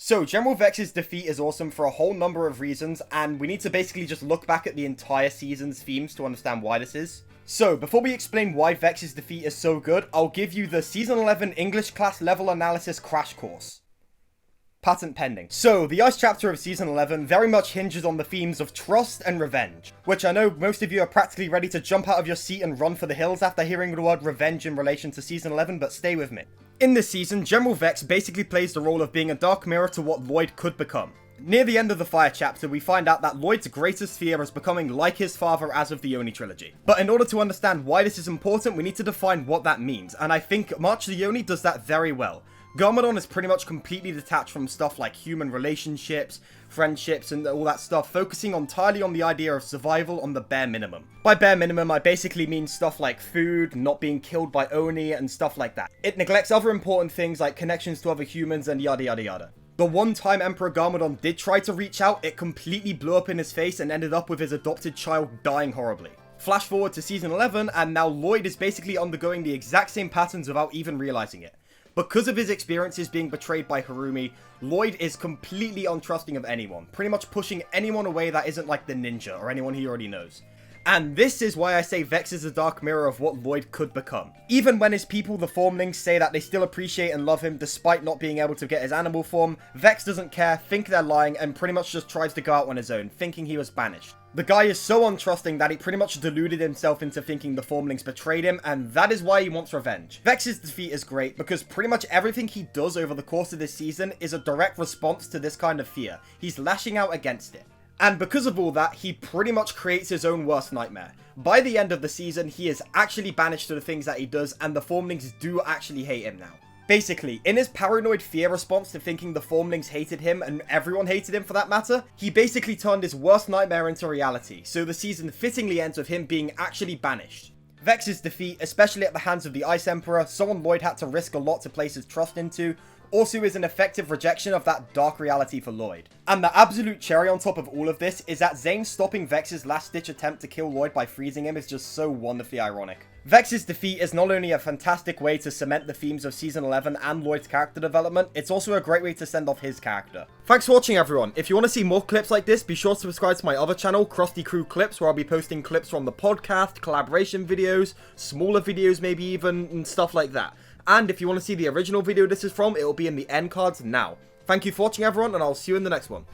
So, General Vex's defeat is awesome for a whole number of reasons, and we need to basically just look back at the entire season's themes to understand why this is. So, before we explain why Vex's defeat is so good, I'll give you the Season 11 English class level analysis crash course. Patent pending. So, the Ice chapter of Season 11 very much hinges on the themes of trust and revenge, which I know most of you are practically ready to jump out of your seat and run for the hills after hearing the word revenge in relation to Season 11, but stay with me. In this season, General Vex basically plays the role of being a dark mirror to what Lloyd could become. Near the end of the Fire chapter, we find out that Lloyd's greatest fear is becoming like his father as of the Oni trilogy. But in order to understand why this is important, we need to define what that means, and I think March the Oni does that very well. Garmadon is pretty much completely detached from stuff like human relationships, friendships, and all that stuff, focusing entirely on the idea of survival on the bare minimum. By bare minimum, I basically mean stuff like food, not being killed by Oni, and stuff like that. It neglects other important things like connections to other humans and yada yada yada. The one time Emperor Garmadon did try to reach out, it completely blew up in his face and ended up with his adopted child dying horribly. Flash forward to Season 11, and now Lloyd is basically undergoing the exact same patterns without even realizing it. Because of his experiences being betrayed by Harumi, Lloyd is completely untrusting of anyone, pretty much pushing anyone away that isn't like the ninja or anyone he already knows. And this is why I say Vex is a dark mirror of what Lloyd could become. Even when his people, the Formlings, say that they still appreciate and love him despite not being able to get his animal form, Vex doesn't care, think they're lying, and pretty much just tries to go out on his own, thinking he was banished. The guy is so untrusting that he pretty much deluded himself into thinking the Formlings betrayed him, and that is why he wants revenge. Vex's defeat is great because pretty much everything he does over the course of this season is a direct response to this kind of fear. He's lashing out against it. And because of all that, he pretty much creates his own worst nightmare. By the end of the season, he is actually banished to the things that he does, and the Formlings do actually hate him now. Basically, in his paranoid fear response to thinking the Formlings hated him, and everyone hated him for that matter, he basically turned his worst nightmare into reality, so the season fittingly ends with him being actually banished. Vex's defeat, especially at the hands of the Ice Emperor, someone Lloyd had to risk a lot to place his trust into, also is an effective rejection of that dark reality for Lloyd. And the absolute cherry on top of all of this is that Zane stopping Vex's last-ditch attempt to kill Lloyd by freezing him is just so wonderfully ironic. Vex's defeat is not only a fantastic way to cement the themes of Season 11 and Lloyd's character development, it's also a great way to send off his character. Thanks for watching, everyone. If you want to see more clips like this, be sure to subscribe to my other channel, Krusty Crew Clips, where I'll be posting clips from the podcast, collaboration videos, smaller videos maybe even, and stuff like that. And if you want to see the original video this is from, it will be in the end cards now. Thank you for watching, everyone, and I'll see you in the next one.